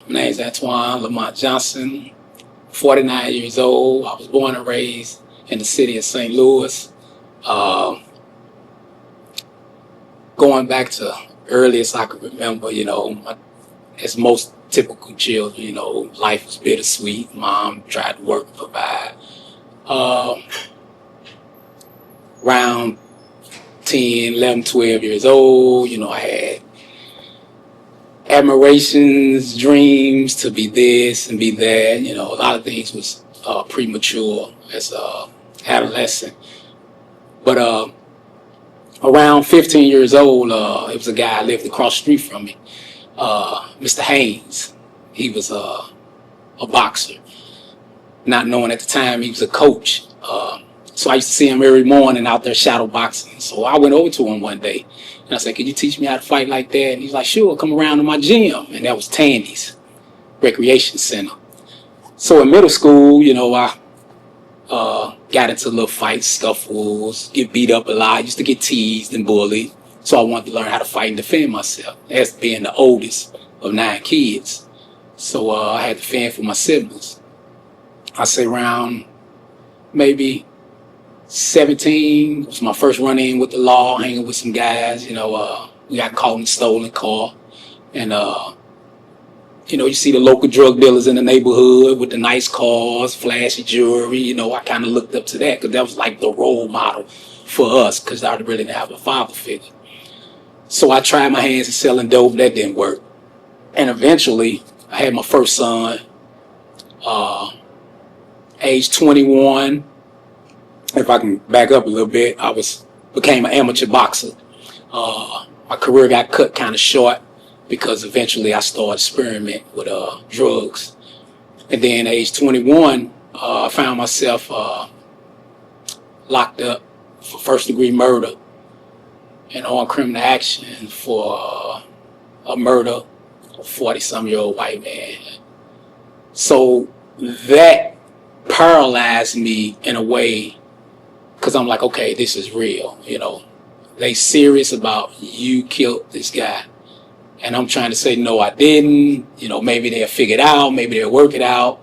My name's Antwann Johnson, 49 years old. I was born and raised in the city of St. Louis. Going back to earliest I could remember, as most typical children, life was bittersweet. Mom tried to work and provide. Around 10, 11, 12 years old, I had admirations, dreams to be this and be that. A lot of things was premature as a adolescent. But around 15 years old, it was a guy lived across the street from me, Mr. Haynes. He was a boxer, not knowing at the time he was a coach. So I used to see him every morning out there shadow boxing. So I went over to him one day and I said, "Could you teach me how to fight like that?" And he's like, "Sure, come around to my gym." And that was Tandy's Recreation Center. So in middle school, I got into little fights, scuffles, get beat up a lot. I used to get teased and bullied. So I wanted to learn how to fight and defend myself as being the oldest of 9 kids. So I had to fend for my siblings. I say around maybe 17 was my first run-in with the law, hanging with some guys. We got caught in a stolen car. And, you see the local drug dealers in the neighborhood with the nice cars, flashy jewelry. I kind of looked up to that because that was like the role model for us because I really didn't have a father figure. So I tried my hands at selling dope. That didn't work. And eventually, I had my first son, age 21. If I can back up a little bit, I became an amateur boxer. My career got cut kind of short because eventually I started experimenting with drugs. And then at age 21, I found myself locked up for first-degree murder and on criminal action for a murder of a 40-some-year-old white man. So that paralyzed me in a way because I'm like, okay, this is real. They serious about you killed this guy. And I'm trying to say, no, I didn't. Maybe they'll figure it out. Maybe they'll work it out.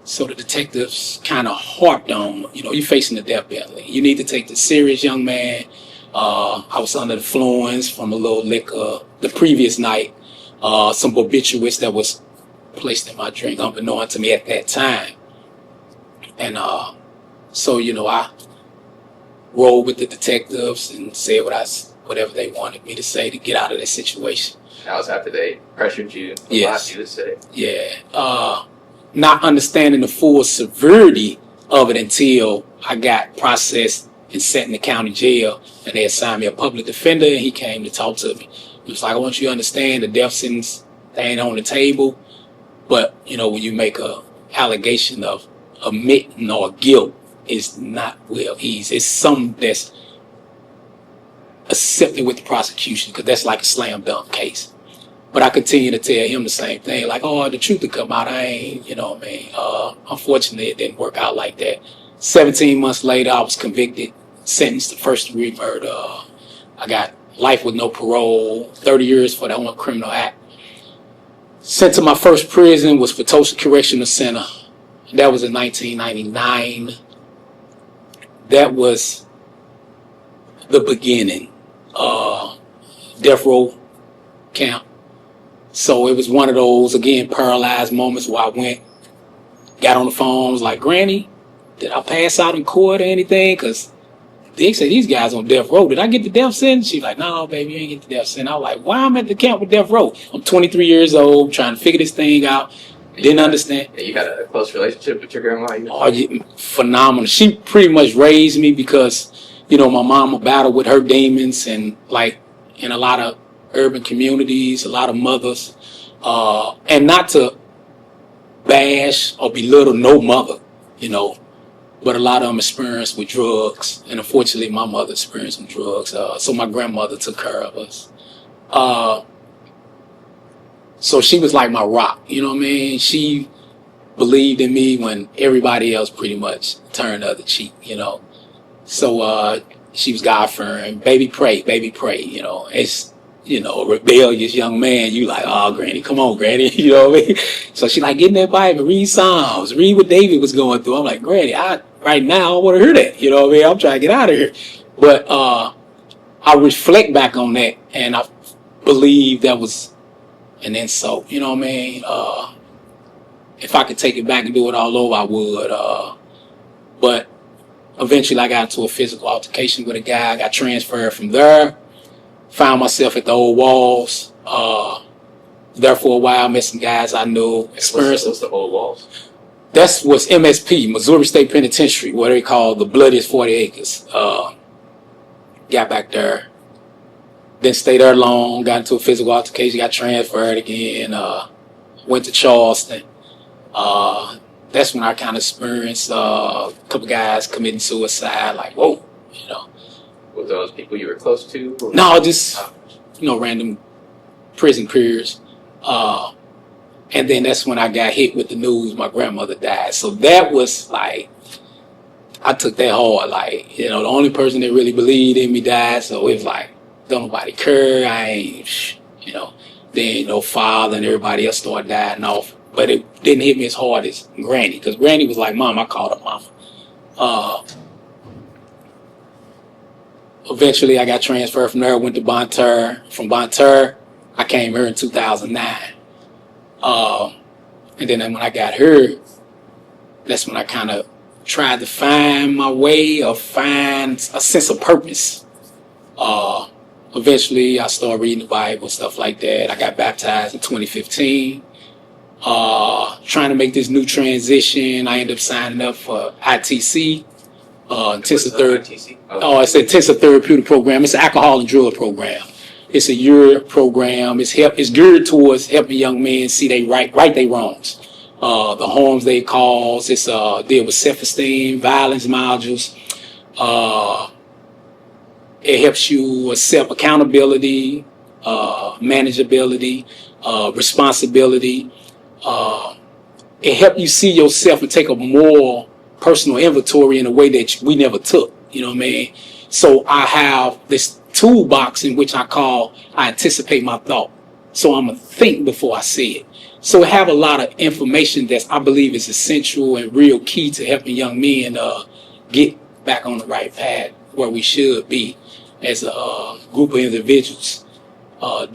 So the detectives kind of harped on, you're facing the death penalty. You need to take this serious, young man. I was under the influence from a little liquor the previous night. Some barbiturates that was placed in my drink, unbeknown to me at that time. And so, I rolled with the detectives and said whatever they wanted me to say to get out of that situation. That was after they pressured you, yes. You to say. Yeah. Not understanding the full severity of it until I got processed and sent in the county jail, and they assigned me a public defender, and he came to talk to me. He was like, "I want you to understand the death sentence, they ain't on the table, but, when you make a allegation of omitting or guilt, it's not well eased. It's something that's accepted with the prosecution because that's like a slam dunk case." But I continue to tell him the same thing, like, "Oh, the truth will come out. I ain't, unfortunately, it didn't work out like that." 17 months later, I was convicted, sentenced to first-degree murder. I got life with no parole, 30 years for that one criminal act. Sent to my first prison was for Tulsa Correctional Center. That was in 1999. That was the beginning. Death row camp. So it was one of those, again, paralyzed moments where I went, got on the phone, was like, "Granny, did I pass out in court or anything? Because they say these guys on death row. Did I get the death sentence?" She's like, "No, baby, you ain't get the death sentence." I was like, "Why I'm at the camp with death row? I'm 23 years old, trying to figure this thing out." Didn't understand. Yeah, you had a close relationship with your grandma? Oh, yeah, phenomenal. She pretty much raised me because, my mama battled with her demons, and like in a lot of urban communities, a lot of mothers, and not to bash or belittle no mother, but a lot of them experienced with drugs, and unfortunately my mother experienced with drugs, so my grandmother took care of us. So she was like my rock, She believed in me when everybody else pretty much turned the other cheek, So she was God-fearing. Baby, pray, baby, pray, It's rebellious young man, you like, oh, Granny, come on, Granny, you know what I mean? So she like, get in that Bible, read Psalms, read what David was going through. I'm like, Granny, right now, I don't want to hear that, you know what I mean? I'm trying to get out of here. But I reflect back on that, and I believe that was an insult, you know what I mean? If I could take it back and do it all over, I would. But eventually I got into a physical altercation with a guy. I got transferred from there. Found myself at the old walls. There for a while, met some guys I knew. Experienced. What's the old walls? That's what's MSP, Missouri State Penitentiary, what they call the bloodiest 40 acres. Got back there. Didn't stay there long. Got into a physical altercation. Got transferred again. Went to Charleston. That's when I kind of experienced a couple guys committing suicide. Like, whoa, Were those people you were close to? Or? No, just random prison peers. And then that's when I got hit with the news my grandmother died. So that was like, I took that hard. Like, the only person that really believed in me died. So it was like, don't nobody care. I ain't, then father and everybody else started dying off. But it didn't hit me as hard as Granny, because Granny was like, Mom, I called her mama. Eventually, I got transferred from there, went to Bonne Terre. From Bonne Terre, I came here in 2009. And then when I got here, that's when I kind of tried to find my way or find a sense of purpose. Eventually, I started reading the Bible, stuff like that. I got baptized in 2015. Trying to make this new transition, I ended up signing up for ITC, intensive therapy. It's an intensive therapeutic program. It's an alcohol and drug program. It's a year program. It's geared towards helping young men see they right their wrongs, the harms they cause. It's deal with self-esteem, violence modules. It helps you accept accountability, manageability, responsibility. It helps you see yourself and take a more personal inventory in a way that we never took. You know what I mean? So I have this toolbox in which I anticipate my thought. So I'm going to think before I say it. So I have a lot of information that I believe is essential and real key to helping young men get back on the right path where we should be as a group of individuals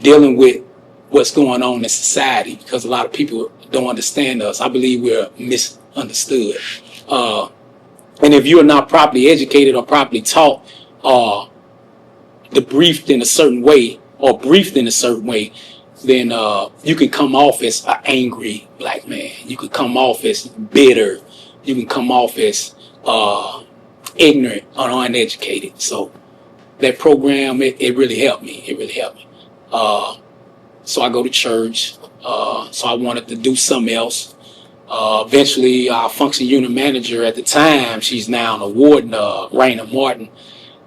dealing with what's going on in society, because a lot of people don't understand us. I believe we're misunderstood. And if you're not properly educated or properly taught, briefed in a certain way, then you can come off as an angry black man. You can come off as bitter. You can come off as ignorant or uneducated. So that program, it really helped me. So I go to church. So I wanted to do something else. Eventually, our function unit manager at the time, she's now an warden, Raina Martin.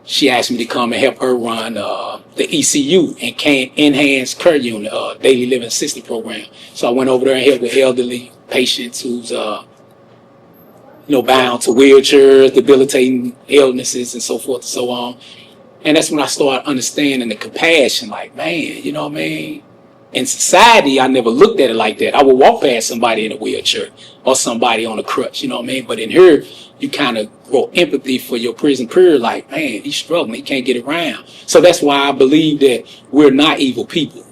She asked me to come and help her run the ECU, Enhanced Care Unit, Daily Living Assistance Program. So I went over there and helped with elderly patients who's bound to wheelchairs, debilitating illnesses, and so forth and so on. And that's when I started understanding the compassion. Like, man, you know what I mean? In society, I never looked at it like that. I would walk past somebody in a wheelchair or somebody on a crutch, you know what I mean? But in here, you kind of grow empathy for your prison peer. Like, man, he's struggling. He can't get around. So that's why I believe that we're not evil people.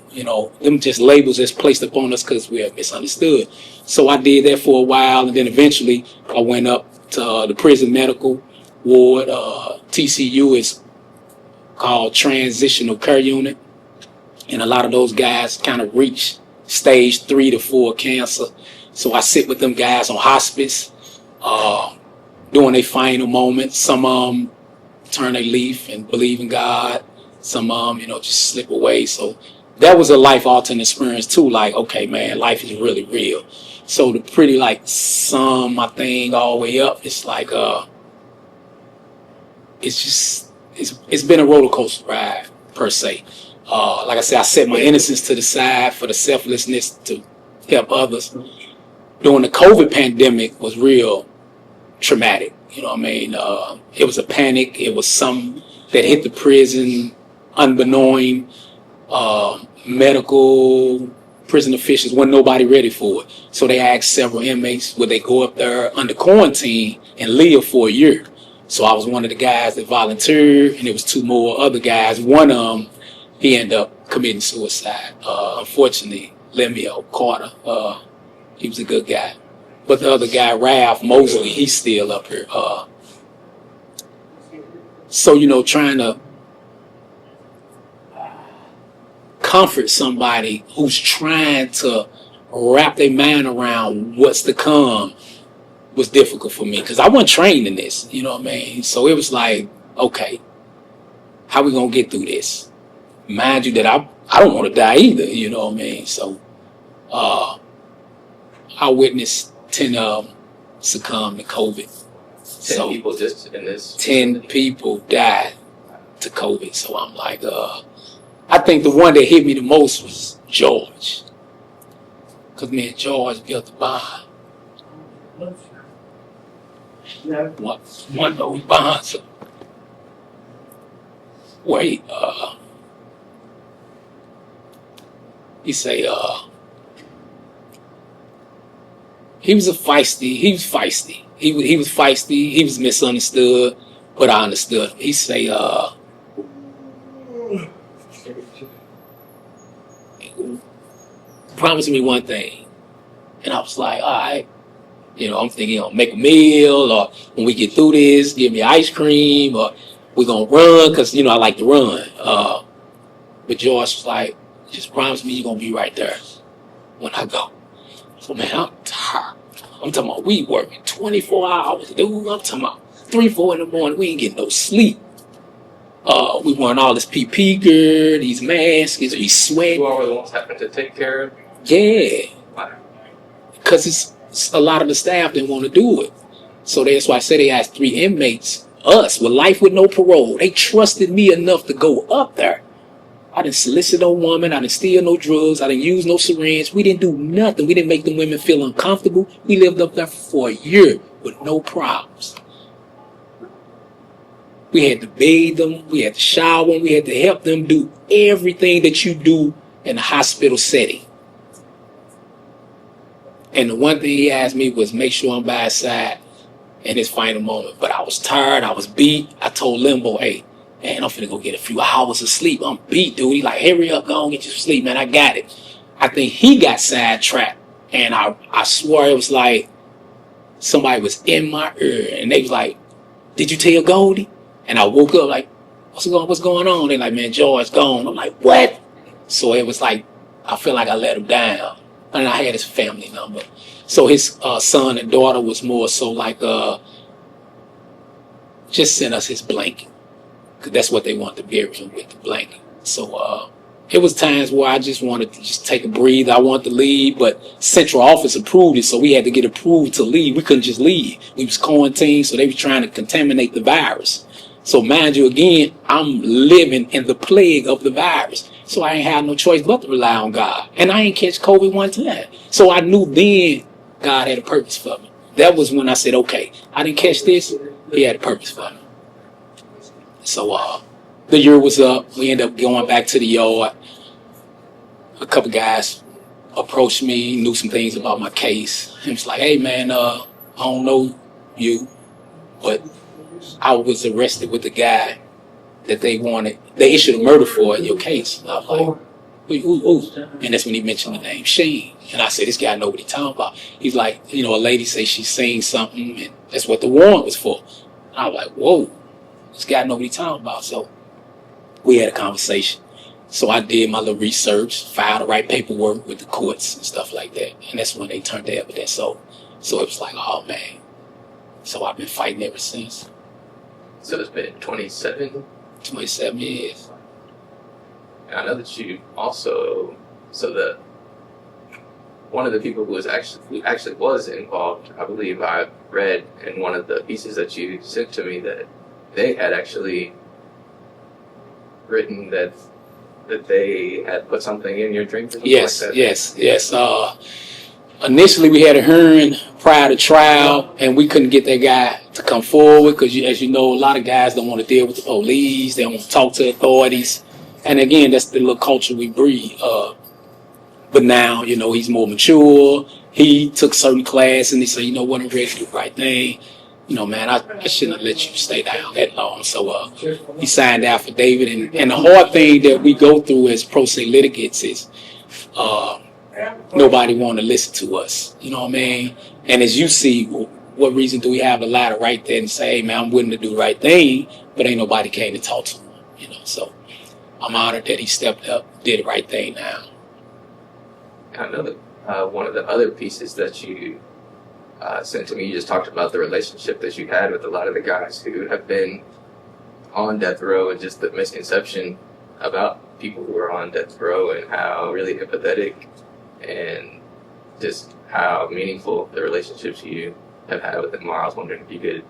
Them just labels that's placed upon us because we are misunderstood. So I did that for a while. And then eventually I went up to the prison medical ward. TCU is called Transitional Care Unit. And a lot of those guys kind of reach stage 3 to 4 cancer. So I sit with them guys on hospice, during their final moments. Some of them turn a leaf and believe in God. Some of them, just slip away. So that was a life-altering experience too. Like, okay, man, life is really real. So to pretty sum my thing all the way up, it's like, it's been a roller coaster ride per se. Like I said, I set my innocence to the side for the selflessness to help others. During the COVID pandemic was real traumatic. You know what I mean? It was a panic. It was something that hit the prison unbeknown. medical, prison officials, wasn't nobody ready for it. So they asked several inmates would they go up there under quarantine and live for a year. So I was one of the guys that volunteered, and there was 2 more other guys. One of them, he ended up committing suicide. Unfortunately, Lemuel Carter, he was a good guy. But the other guy, Ralph Mosley, he's still up here. So, trying to comfort somebody who's trying to wrap their mind around what's to come was difficult for me because I wasn't trained in this, you know what I mean? So it was like, okay, how we gonna get through this? Mind you that I don't want to die either, you know what I mean? So I witnessed 10 of them succumb to COVID. 10 people just in this? 10 people died to COVID. So I'm like, I think the one that hit me the most was George. Because me and George built the bond. One of those bonds. Wait, he say, he was feisty. He was feisty. He was misunderstood, but I understood him. He say, promise me one thing. And I was like, all right. I'm thinking, make a meal, or when we get through this, give me ice cream, or we're going to run, because, I like to run. But George was like, just promise me you're going to be right there when I go. So, man, I'm tired. I'm talking about we working 24 hours, dude. I'm talking about 3, 4 in the morning. We ain't getting no sleep. We wearing all this PP gear, these masks, he's sweating. You all were the ones having to take care of? Yeah. Because a lot of the staff didn't want to do it. So that's why I said they asked 3 inmates, us, with life with no parole. They trusted me enough to go up there. I didn't solicit no woman. I didn't steal no drugs. I didn't use no syringe. We didn't do nothing. We didn't make the women feel uncomfortable. We lived up there for a year with no problems. We had to bathe them. We had to shower them. We had to help them do everything that you do in a hospital setting. And the one thing he asked me was make sure I'm by his side in his final moment. But I was tired. I was beat. I told Limbo, hey, man, I'm finna go get a few hours of sleep. I'm beat, dude. He like, hurry up, go and get you some sleep, man. I got it. I think he got sidetracked. And I swore it was like somebody was in my ear. And they was like, did you tell Goldie? And I woke up like, what's going on? They're like, man, George gone. I'm like, what? So it was like, I feel like I let him down. And I had his family number. So his son and daughter was more so like, just send us his blanket. Because that's what they want to bury him with, the blanket. So it was times where I just wanted to just take a breathe. I wanted to leave, but central office approved it, so we had to get approved to leave. We couldn't just leave. We was quarantined, so they were trying to contaminate the virus. So mind you, again, I'm living in the plague of the virus. So I ain't had no choice but to rely on God. And I ain't catch COVID one time. So I knew then God had a purpose for me. That was when I said, okay, I didn't catch this. He had a purpose for me. So the year was up. We ended up going back to the yard. A couple guys approached me, knew some things about my case. He was like, hey, man, I don't know you, but I was arrested with the guy that they issued a murder for in your case. And I was like, ooh. And that's when he mentioned the name Shane. And I said, this guy know what he's talking about. He's like, a lady say she's saying something, and that's what the warrant was for. And I was like, whoa, this guy know what he's talking about. So we had a conversation. So I did my little research, filed the right paperwork with the courts and stuff like that. And that's when they turned the evidence. So it was like, oh, man. So I've been fighting ever since. So it's been 27 years. And I know that you also, one of the people who actually was involved, I believe I read in one of the pieces that you sent to me that they had actually written that they had put something in your drink or something yes, like that. Yes. Initially, we had a hearing prior to trial, and we couldn't get that guy to come forward because, as you know, a lot of guys don't want to deal with the police. They don't want to talk to authorities. And again, that's the little culture we breed. But now, he's more mature. He took certain class and he said, what, I'm ready to do the right thing. Man, I shouldn't have let you stay down that long. So he signed the affidavit. And the hard thing that we go through as pro se litigants is nobody want to listen to us. You know what I mean? And as you see, what reason do we have the ladder right there and say, hey, man, I'm willing to do the right thing, but ain't nobody came to talk to him. So I'm honored that he stepped up, did the right thing now. I know that one of the other pieces that you sent to me, you just talked about the relationship that you had with a lot of the guys who have been on death row, and just the misconception about people who are on death row and how really empathetic and just how meaningful the relationships you have had with them are. I was wondering if you could.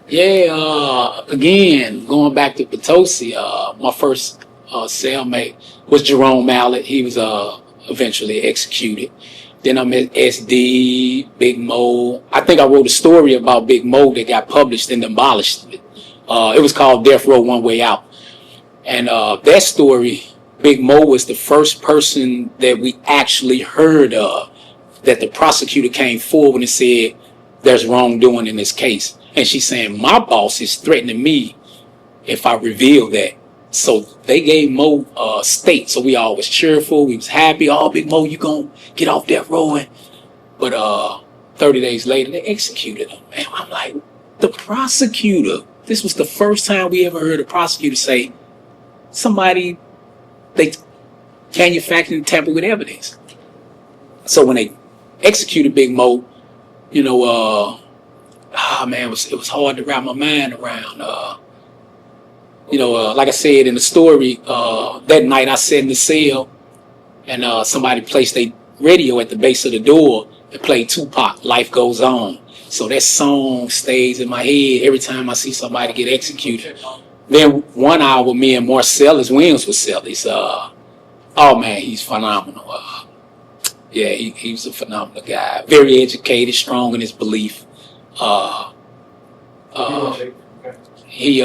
Yeah, again, going back to Potosi, my first cellmate was Jerome Mallet. He was eventually executed. Then I met SD, Big Mo. I think I wrote a story about Big Mo that got published and demolished. It was called Death Row One Way Out. And that story, Big Mo was the first person that we actually heard of, that the prosecutor came forward and said, there's wrongdoing in this case. And she's saying, my boss is threatening me if I reveal that. So they gave Mo state. So we all was cheerful. We was happy. Oh, Big Mo, you gonna get off that road. But 30 days later, they executed him. Man, I'm like, the prosecutor. This was the first time we ever heard a prosecutor say, somebody, they manufactured and tampered with evidence. So when they executed Big Mo, man, it was hard to wrap my mind around. Like I said in the story, that night I sat in the cell and somebody placed a radio at the base of the door and played Tupac, Life Goes On. So that song stays in my head every time I see somebody get executed. Then 1 hour, me and Marcellus Williams was cellies. Oh man, he's phenomenal. Yeah, he was a phenomenal guy. Very educated, strong in his belief. He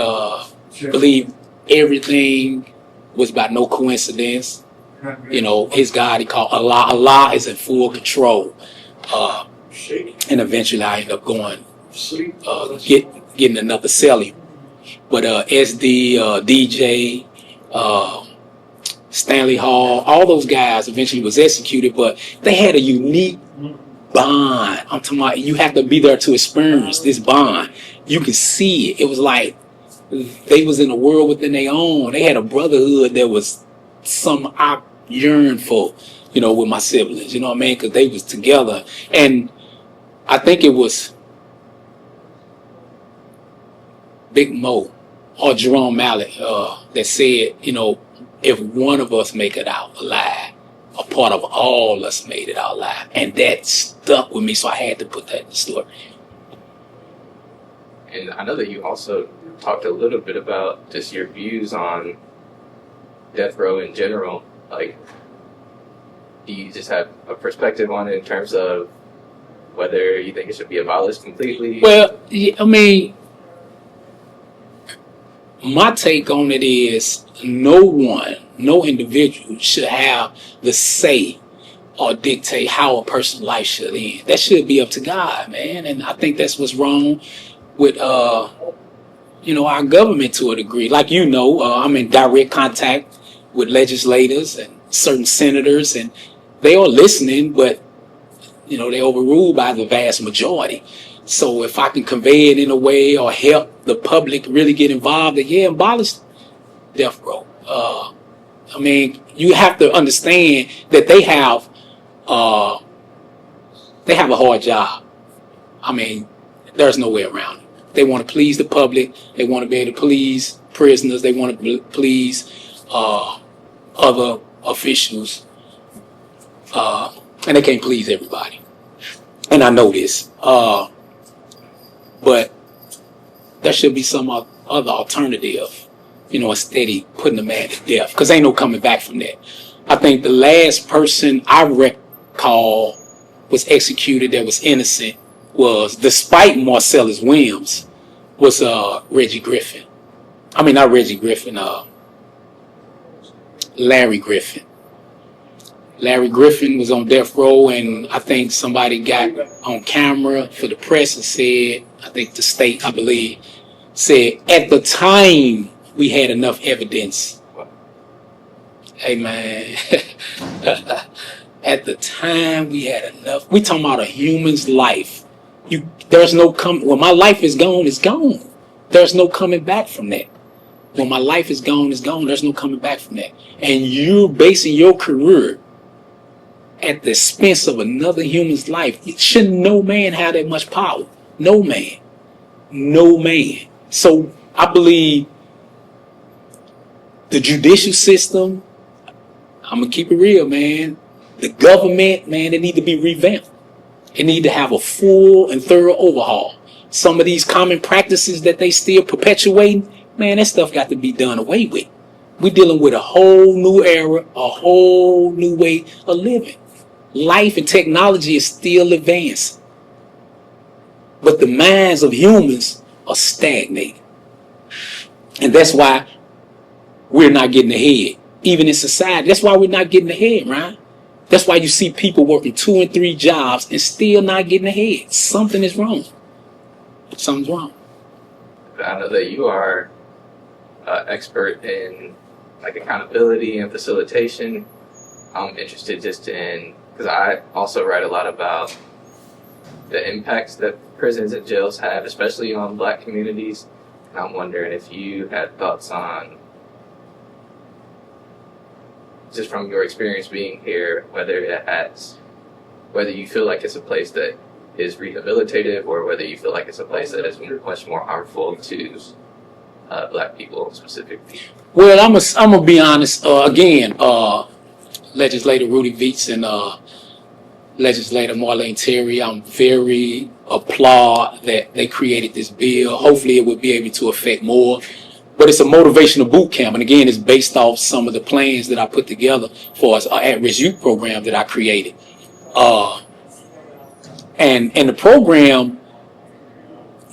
believed everything was by no coincidence. His God he called Allah. Allah is in full control. And eventually I ended up going, getting another cellie. But SD, DJ, Stanley Hall, all those guys eventually was executed, but they had a unique bond. I'm talking about, you have to be there to experience this bond. You can see it. It was like they was in a world within their own. They had a brotherhood that was something I yearned for, with my siblings, you know what I mean? Because they was together. And I think it was Big Mo or Jerome Mallet that said, if one of us make it out alive, a part of all us made it out alive. And that stuck with me, so I had to put that in the story. And I know that you also talked a little bit about just your views on death row in general. Like, do you just have a perspective on it in terms of whether you think it should be abolished completely? Well, I mean, my take on it is no individual should have the say or dictate how a person's life should end. That should be up to God, man. And I think that's what's wrong with, our government to a degree. Like, I'm in direct contact with legislators and certain senators, and they are listening, but, they overruled by the vast majority. So if I can convey it in a way or help the public really get involved, abolish death row. You have to understand that they have a hard job. There's no way around it. They want to please the public. They want to be able to please prisoners. They want to please other officials. And they can't please everybody. And I know this. But there should be some other alternative, instead of putting a man to death, because ain't no coming back from that. I think the last person I recall was executed that was innocent was, despite Marcellus Williams, was Reggie Griffin. Not Reggie Griffin, Larry Griffin. Larry Griffin was on death row, and I think somebody got on camera for the press and said, I think the state, I believe, said at the time we had enough evidence. Hey man, at the time we had enough. We talking about a human's life. There's no when my life is gone, it's gone. There's no coming back from that. When my life is gone, it's gone. There's no coming back from that. And you're basing your career at the expense of another human's life. Shouldn't no man have that much power? No man. No man. So I believe the judicial system, I'm going to keep it real, man. The government, man, it need to be revamped. It need to have a full and thorough overhaul. Some of these common practices that they still perpetuating, man, that stuff got to be done away with. We're dealing with a whole new era, a whole new way of living. Life and technology is still advancing. But the minds of humans are stagnating. And that's why we're not getting ahead. Even in society, that's why we're not getting ahead, right? That's why you see people working 2 and 3 jobs and still not getting ahead. Something is wrong. Something's wrong. I know that you are expert in like accountability and facilitation. I'm interested just in, because I also write a lot about the impacts that prisons and jails have, especially on Black communities. And I'm wondering if you had thoughts on, just from your experience being here, whether you feel like it's a place that is rehabilitative, or whether you feel like it's a place that is much more harmful to Black people specifically. Well, I'm gonna be honest. Again, Legislator Rudy Veets and Legislator Marlene Terry, I'm very applaud that they created this bill. Hopefully it will be able to affect more. But it's a motivational boot camp. And again, it's based off some of the plans that I put together for an at-risk youth program that I created. And the program,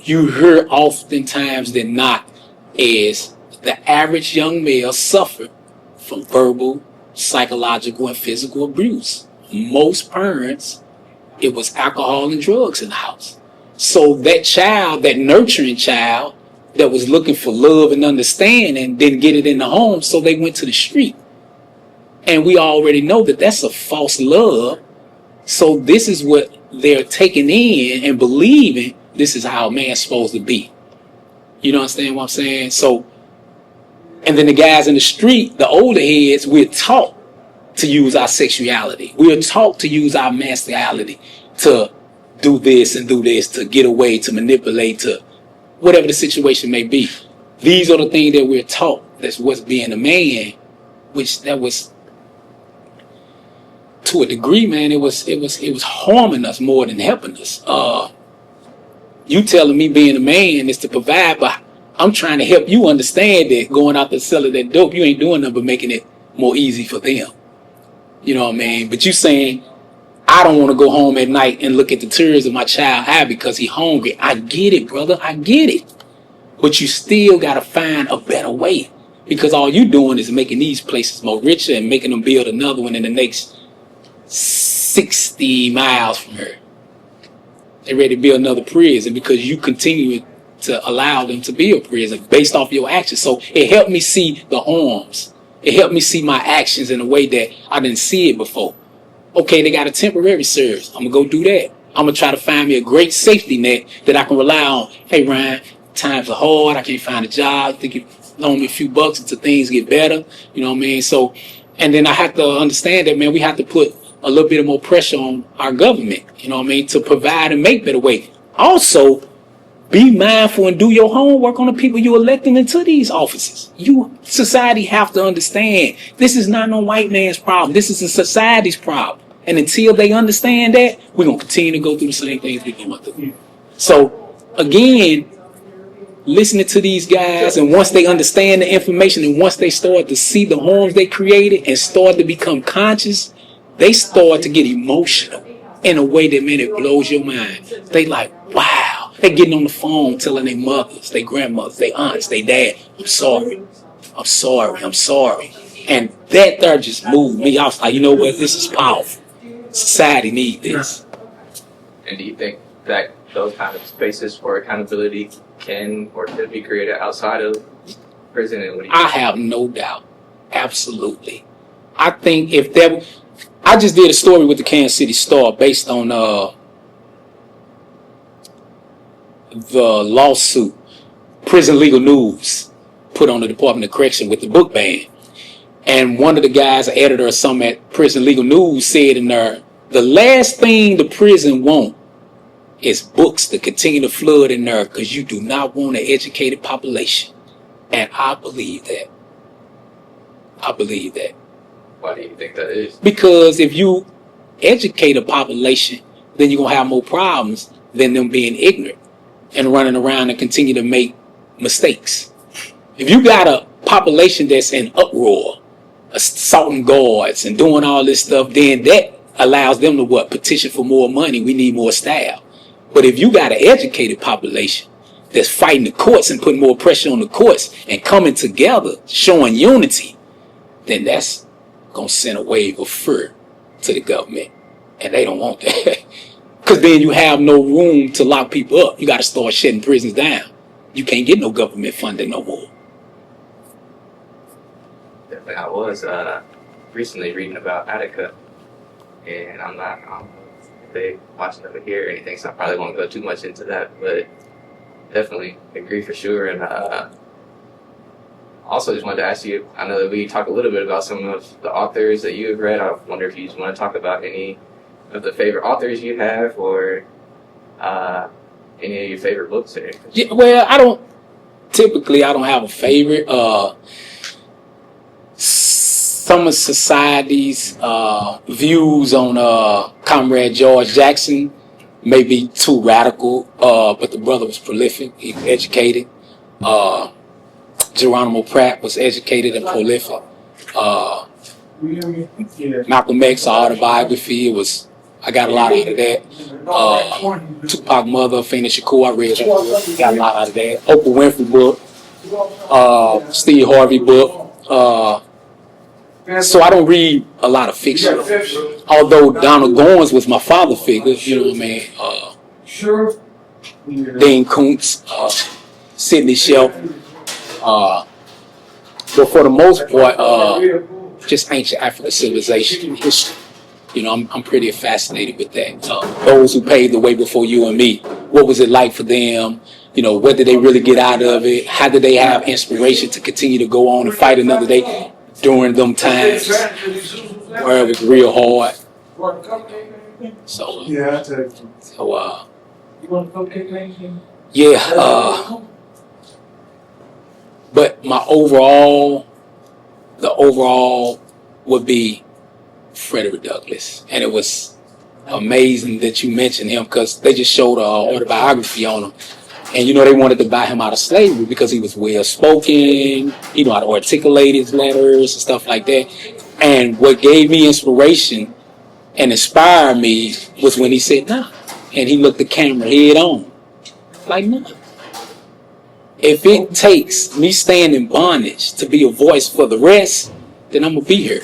you hear oftentimes than not, is the average young male suffered from verbal, psychological, and physical abuse. Most parents, it was alcohol and drugs in the house. So that child, that nurturing child that was looking for love and understanding, didn't get it in the home, so they went to the street. And we already know that that's a false love. So this is what they're taking in and believing this is how a man's supposed to be. You know understand what I'm saying? So, and then the guys in the street, the older heads, we're taught to use our sexuality. We're taught to use our masculinity to do this and do this, to get away, to manipulate, to whatever the situation may be. These are the things that we're taught. That's what's being a man, which that was, to a degree, man, it was harming us more than helping us. You telling me being a man is to provide, but I'm trying to help you understand that going out there selling that dope, you ain't doing nothing but making it more easy for them. You know what I mean? But you saying, I don't want to go home at night and look at the tears of my child eye because he's hungry. I get it, brother. I get it. But you still got to find a better way, because all you doing is making these places more richer and making them build another one in the next 60 miles from here. They're ready to build another prison because you continue to allow them to build prison based off your actions. So it helped me see the harms. It helped me see my actions in a way that I didn't see it before. Okay, they got a temporary service. I'm going to go do that. I'm going to try to find me a great safety net that I can rely on. Hey, Ryan, times are hard. I can't find a job. I think you loan me a few bucks until things get better. You know what I mean? So, and then I have to understand that, man, we have to put a little bit more pressure on our government, you know what I mean, to provide and make better way. Also, be mindful and do your homework on the people you're electing into these offices. Society have to understand this is not no white man's problem. This is a society's problem. And until they understand that, we're going to continue to go through the same things we're going through. So, again, listening to these guys, and once they understand the information and once they start to see the harms they created and start to become conscious, they start to get emotional in a way that, man, it blows your mind. They like, wow. They getting on the phone telling their mothers, their grandmothers, their aunts, their dad, I'm sorry. I'm sorry. I'm sorry. And that there just moved me. I was like, you know what, this is powerful. Society needs this. And do you think that those kind of spaces for accountability can or should be created outside of prison? And what do you I have no doubt. Absolutely. I think if there, I just did a story with the Kansas City Star based on the lawsuit Prison Legal News put on the Department of Correction with the book ban. And one of the guys, an editor or something at Prison Legal News, said in there, the last thing the prison want is books to continue to flood in there because you do not want an educated population. And I believe that. I believe that. Why do you think that is? Because if you educate a population, then you're going to have more problems than them being ignorant and running around and continue to make mistakes. If you got a population that's in uproar, assaulting guards and doing all this stuff, then that allows them to what? Petition for more money. We need more staff. But if you got an educated population that's fighting the courts and putting more pressure on the courts and coming together, showing unity, then that's going to send a wave of fear to the government. And they don't want that. Because then you have no room to lock people up. You got to start shutting prisons down. You can't get no government funding no more. Definitely. I was recently reading about Attica, and I don't know if they watching over here or anything, so I probably won't go too much into that, but definitely agree for sure. And also just wanted to ask you, I know that we talked a little bit about some of the authors that you have read. I wonder if you just want to talk about any of the favorite authors you have, or any of your favorite books or anything. Yeah, well, I don't have a favorite. Some of society's views on Comrade George Jackson may be too radical, but the brother was prolific. He was educated. Geronimo Pratt was educated and prolific. Malcolm X autobiography, I got a lot out of that. Tupac mother, Afeni Shakur, I read that. Got a lot out of that. Oprah Winfrey book. Steve Harvey book. So I don't read a lot of fiction. Although Donald Goins was my father figure, you know what I mean? Dean Koontz, Sidney Shelton. But for the most part, just ancient African civilization history. You know, I'm pretty fascinated with that. Those who paved the way before you and me, what was it like for them? You know, what did they really get out of it? How did they have inspiration to continue to go on and fight another day during them times where it was real hard? So, but the overall would be Frederick Douglass. And it was amazing that you mentioned him because they just showed an autobiography on him. And, you know, they wanted to buy him out of slavery because he was well-spoken, he knew how to articulate his letters and stuff like that. And what gave me inspiration and inspired me was when he said, nah. And he looked the camera head on. Like, nah. If it takes me staying in bondage to be a voice for the rest, then I'm going to be here.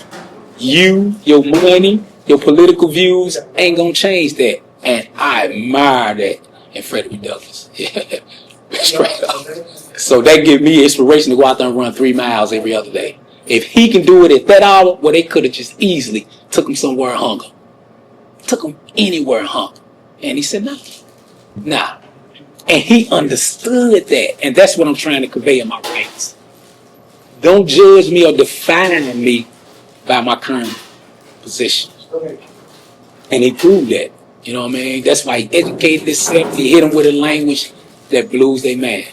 You, your money, your political views ain't going to change that. And I admire that in Frederick Douglass. Straight up. So that gave me inspiration to go out there and run 3 miles every other day. If he can do it at that hour, well, they could have just easily took him somewhere and hung him. Took him anywhere and hung him. And he said, nah. And he understood that. And that's what I'm trying to convey in my writings. Don't judge me or define me by my current position. And he proved that. You know what I mean? That's why he educated himself. He hit them with a language that blew their mind.